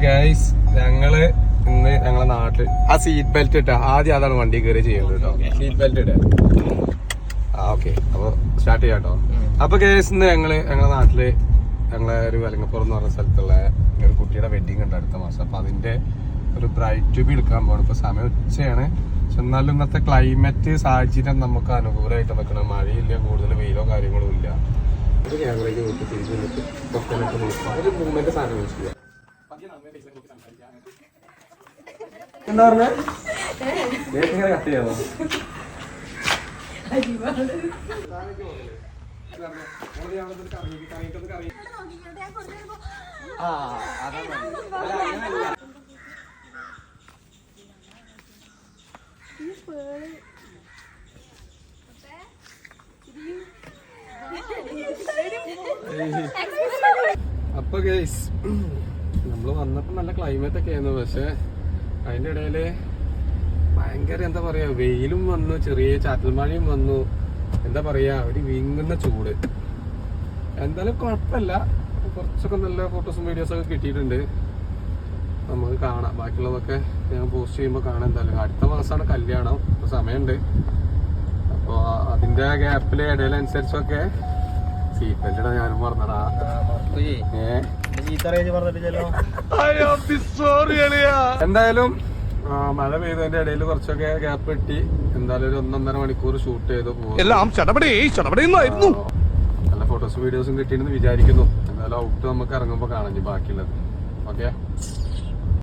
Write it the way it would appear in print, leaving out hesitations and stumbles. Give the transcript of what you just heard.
Guys ഞങ്ങള് ഇന്ന് ഞങ്ങളെ നാട്ടിൽ ആ സീറ്റ് ബെൽറ്റ് ഇട്ട ആദ്യം അതാണ് വണ്ടി കയറി ചെയ്യുന്നത് കേട്ടോ. സീറ്റ് ബെൽറ്റ് ഇട്ട ഓക്കെ. അപ്പൊ സ്റ്റാർട്ട് ചെയ്യാം കേട്ടോ. അപ്പൊ ഗൈസ് ഇന്ന് ഞങ്ങളെ നാട്ടില് ഞങ്ങളെ ഒരു വെലങ്ങപ്പുറം എന്ന് പറഞ്ഞ സ്ഥലത്തുള്ള ഒരു കുട്ടിയുടെ വെഡിങ് ഉണ്ട് അടുത്ത മാസം. അപ്പൊ അതിന്റെ ഒരു ബ്രൈറ്റ് ട്യൂബ് എടുക്കാൻ പോകണം. ഇപ്പൊ സമയം ഉച്ചയാണ്. പക്ഷെ എന്നാലും ഇന്നത്തെ ക്ലൈമറ്റ് സാഹചര്യം നമുക്ക് അനുകൂലമായിട്ട് നിൽക്കണം. മഴയില്ല, കൂടുതൽ വെയിലോ കാര്യങ്ങളോ ഇല്ല. ഒരു ക്യാമറയ്ക്ക് നോക്കി തിരിച്ചു നിന്നിട്ട് പൊക്കനൊക്കെ നോക്കാം. ഒരു മൂവ്മെന്റ് സാധനം യൂസ് ചെയ്യാം. എന്താ പറഞ്ഞ കട്ട് ചെയ്യാമോ? അപ്പൊ ഗൈസ് നമ്മള് വന്നപ്പോ നല്ല ക്ലൈമറ്റ് ഒക്കെ ആയിരുന്നു. പക്ഷെ അതിന്റെ ഇടയില് ഭയങ്കര എന്താ പറയാ വെയിലും വന്നു, ചെറിയ ചാറ്റൽ മഴയും വന്നു. എന്താ പറയാ ഒരു വിങ്ങുന്ന ചൂട്. എന്തായാലും കുഴപ്പമില്ല. കുറച്ചൊക്കെ നല്ല ഫോട്ടോസും വീഡിയോസും ഒക്കെ കിട്ടിയിട്ടുണ്ട്. നമുക്ക് കാണാം. ബാക്കിയുള്ളതൊക്കെ ഞാൻ പോസ്റ്റ് ചെയ്യുമ്പോൾ കാണാം. എന്തായാലും അടുത്ത മാസമാണ് കല്യാണം. ഇപ്പൊ സമയമുണ്ട്. അപ്പൊ അതിന്റെ ഗ്യാപ്പില് ഇടയിലനുസരിച്ചൊക്കെ സീറ്റ് ബെൽറ്റ് ഇടാൻ ഞാനും പറഞ്ഞടാ. എന്തായാലും മഴ പെയ്തതിന്റെ ഇടയിൽ കുറച്ചൊക്കെ ഗ്യാപ്പ് കിട്ടി. എന്തായാലും ഒരു 1.5 മണിക്കൂർ ഷൂട്ട് ചെയ്ത് പോകും. നല്ല ഫോട്ടോസും വീഡിയോസും കിട്ടിയെന്ന് വിചാരിക്കുന്നു. എന്തായാലും ഔട്ട് നമുക്ക് ഇറങ്ങുമ്പോ കാണാം ബാക്കിയുള്ളത്. ഓക്കെ.